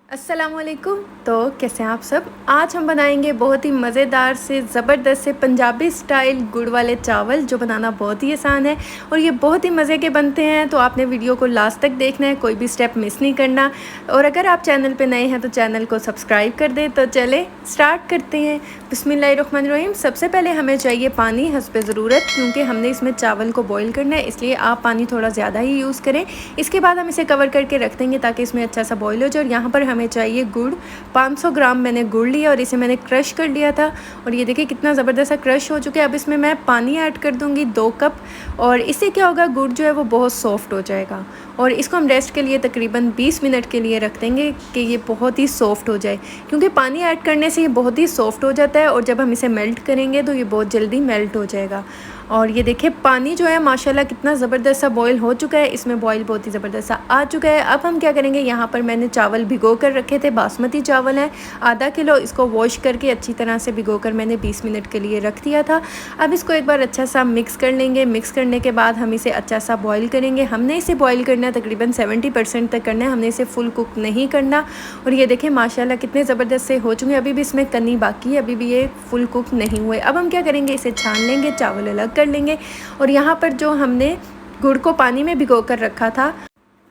अस्सलामुअलैकुम। तो कैसे हैं आप सब। आज हम बनाएंगे बहुत ही मज़ेदार से ज़बरदस्त से पंजाबी स्टाइल गुड़ वाले चावल, जो बनाना बहुत ही आसान है और ये बहुत ही मज़े के बनते हैं। तो आपने वीडियो को लास्ट तक देखना है, कोई भी स्टेप मिस नहीं करना। और अगर आप चैनल पे नए हैं तो चैनल को सब्सक्राइब कर दें। तो चले स्टार्ट करते हैं। बिस्मिल्लाहिर्रहमानिर्रहीम। सबसे पहले हमें चाहिए पानी हस्बे ज़रूरत, क्योंकि हमने इसमें चावल को बॉयल करना है, इसलिए आप पानी थोड़ा ज़्यादा ही यूज़ करें। इसके बाद हम इसे कवर करके रख देंगे ताकि इसमें अच्छा सा बॉयल हो जाए। और यहाँ पर हमें चाहिए गुड़। 500 ग्राम मैंने गुड़ लिया और इसे मैंने क्रश कर लिया था। और ये देखिए कितना ज़बरदस्त सा क्रश हो चुका है। अब इसमें मैं पानी ऐड कर दूँगी 2 कप। और इससे क्या होगा, गुड़ जो है वो बहुत सॉफ्ट हो जाएगा। और इसको हम रेस्ट के लिए तकरीबन 20 मिनट के लिए रख देंगे कि ये बहुत ही सॉफ्ट हो जाए, क्योंकि पानी ऐड करने से ये बहुत ही सॉफ्ट हो जाता है। और जब हम इसे मेल्ट करेंगे तो ये बहुत जल्दी मेल्ट हो जाएगा। और ये देखिए पानी जो है माशाल्लाह कितना ज़बरदस्त सा बॉईल हो चुका है। इसमें बॉईल बहुत ही ज़बरदस्त सा आ चुका है। अब हम क्या करेंगे, यहाँ पर मैंने चावल भिगो कर रखे थे, बासमती चावल है आधा किलो। इसको वॉश करके अच्छी तरह से भिगो कर मैंने 20 मिनट के लिए रख दिया था। अब इसको एक बार अच्छा सा मिक्स कर लेंगे। मिक्स करने के बाद हम इसे अच्छा सा बॉईल करेंगे। हमने इसे बॉईल करना है तकरीबन 70% तक करना है, हमने इसे फुल कुक नहीं करना। और ये देखें माशाल्लाह कितने ज़बरदस्त से हो चुके हैं। अभी भी इसमें कनी बाकी है, अभी भी ये फुल कुक नहीं हुए। अब हम क्या करेंगे, इसे छान लेंगे, चावल अलग कर लेंगे। और यहाँ पर जो हमने गुड़ को पानी में भिगो कर रखा था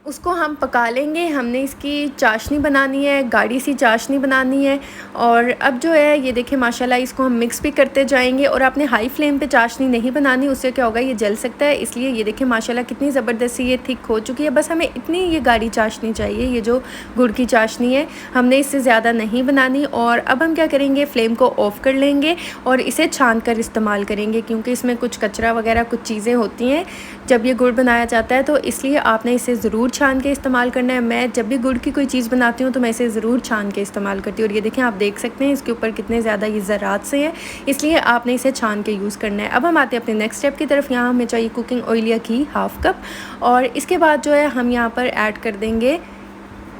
उसको हम पका लेंगे। हमने इसकी चाशनी बनानी है, गाढ़ी सी चाशनी बनानी है। और अब जो है ये देखिए माशाल्लाह इसको हम मिक्स भी करते जाएंगे। और आपने हाई फ्लेम पे चाशनी नहीं बनानी, उससे क्या होगा ये जल सकता है। इसलिए ये देखिए माशाल्लाह कितनी ज़बरदस्त ये थिक हो चुकी है। बस हमें इतनी ये गाढ़ी चाशनी चाहिए, ये जो गुड़ की चाशनी है, हमने इससे ज़्यादा नहीं बनानी। और अब हम क्या करेंगे, फ्लेम को ऑफ़ कर लेंगे और इसे छान कर इस्तेमाल करेंगे, क्योंकि इसमें कुछ कचरा वगैरह कुछ चीज़ें होती हैं जब ये गुड़ बनाया जाता है। तो इसलिए आपने इसे ज़रूर छान के इस्तेमाल करना है। मैं जब भी गुड़ की कोई चीज़ बनाती हूँ तो मैं इसे ज़रूर छान के इस्तेमाल करती हूँ। और ये देखें आप देख सकते हैं इसके ऊपर कितने ज़्यादा ये ज़रात से हैं, इसलिए आपने इसे छान के यूज़ करना है। अब हम आते हैं अपने नेक्स्ट स्टेप की तरफ। यहाँ हमें चाहिए कुकिंग ऑयल या घी 1/2 कप। और इसके बाद जो है हम यहाँ पर ऐड कर देंगे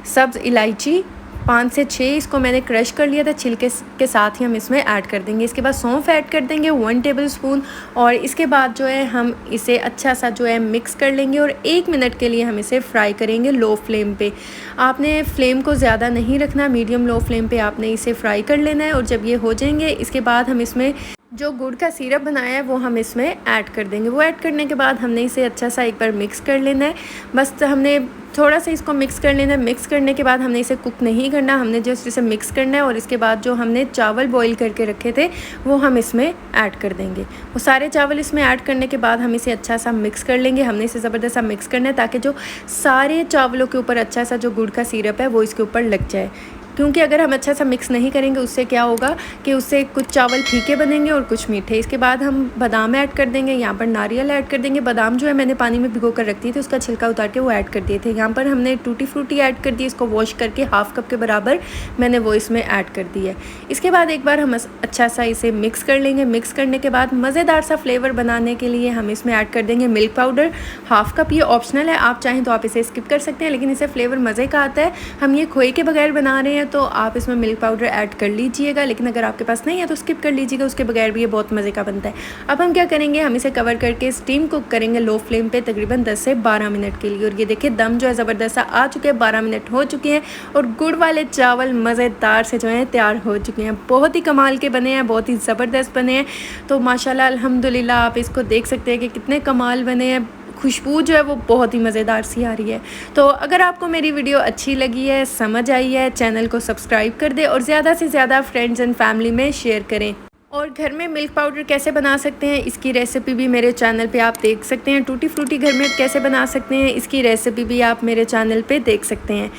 सब्ज़ इलायची 5 से 6, इसको मैंने क्रश कर लिया था, छिलके के साथ ही हम इसमें ऐड कर देंगे। इसके बाद सौंफ ऐड कर देंगे 1 टेबलस्पून। और इसके बाद जो है हम इसे अच्छा सा जो है मिक्स कर लेंगे और 1 मिनट के लिए हम इसे फ्राई करेंगे लो फ्लेम पे। आपने फ्लेम को ज़्यादा नहीं रखना, मीडियम लो फ्लेम पे आपने इसे फ्राई कर लेना है। और जब ये हो जाएंगे इसके बाद हम इसमें जो गुड़ का सिरप बनाया है वो हम इसमें ऐड कर देंगे। वो ऐड करने के बाद हमने इसे अच्छा सा एक बार मिक्स कर लेना है। बस हमने थोड़ा सा इसको मिक्स कर लेना है। मिक्स करने के बाद हमने इसे कुक नहीं करना, हमने जस्ट इसे मिक्स करना है। और इसके बाद जो हमने चावल बॉईल करके रखे थे वो हम इसमें ऐड कर देंगे। वो सारे चावल इसमें ऐड करने के बाद हम इसे अच्छा सा मिक्स कर लेंगे। हमने इसे ज़बरदस्त सा मिक्स करना है ताकि जो सारे चावलों के ऊपर अच्छा सा जो गुड़ का सिरप है वो इसके ऊपर लग जाए। क्योंकि अगर हम अच्छा सा मिक्स नहीं करेंगे उससे क्या होगा कि उससे कुछ चावल फीके बनेंगे और कुछ मीठे। इसके बाद हम बादाम ऐड कर देंगे, यहाँ पर नारियल ऐड कर देंगे। बादाम जो है मैंने पानी में भिगो कर रख दिए थे, उसका छिलका उतार के वो ऐड कर दिए थे। यहाँ पर हमने टूटी फ्रूटी ऐड कर दी, इसको वॉश करके 1/2 कप के बराबर मैंने वो इसमें ऐड कर दी है। इसके बाद एक बार हम अच्छा सा इसे मिक्स कर लेंगे। मिक्स करने के बाद मज़ेदार सा फ्लेवर बनाने के लिए हम इसमें ऐड कर देंगे मिल्क पाउडर 1/2 कप। ये ऑप्शनल है, आप चाहें तो आप इसे स्किप कर सकते हैं, लेकिन इसे फ्लेवर मज़े का आता है। हम ये खोए के बगैर बना रहे हैं तो आप इसमें मिल्क पाउडर ऐड कर लीजिएगा, लेकिन अगर आपके पास नहीं है तो स्किप कर लीजिएगा, उसके बगैर भी ये बहुत मज़े का बनता है। अब हम क्या करेंगे, हम इसे कवर करके स्टीम कुक करेंगे लो फ्लेम पे तकरीबन 10 से 12 मिनट के लिए। और ये देखिए दम जो है ज़बरदस्त सा आ चुके हैं, 12 मिनट हो चुके हैं और गुड़ वाले चावल मज़ेदार से जो है तैयार हो चुके हैं। बहुत ही कमाल के बने हैं, बहुत ही ज़बरदस्त बने हैं। तो माशाल्लाह अल्हम्दुलिल्लाह आप इसको देख सकते हैं कि कितने कमाल बने हैं। खुशबू जो है वो बहुत ही मज़ेदार सी आ रही है। तो अगर आपको मेरी वीडियो अच्छी लगी है, समझ आई है, चैनल को सब्सक्राइब कर दें और ज़्यादा से ज़्यादा फ्रेंड्स एंड फैमिली में शेयर करें। और घर में मिल्क पाउडर कैसे बना सकते हैं इसकी रेसिपी भी मेरे चैनल पे आप देख सकते हैं। टूटी फ्रूटी घर में कैसे बना सकते हैं इसकी रेसिपी भी आप मेरे चैनल पे देख सकते हैं।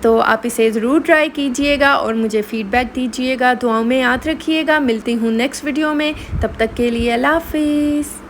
तो आप इसे ज़रूर ट्राई कीजिएगा और मुझे फ़ीडबैक दीजिएगा। दुआओं में याद रखिएगा। मिलती हूँ नेक्स्ट वीडियो में, तब तक के लिए अल्लाह हाफ़िज़।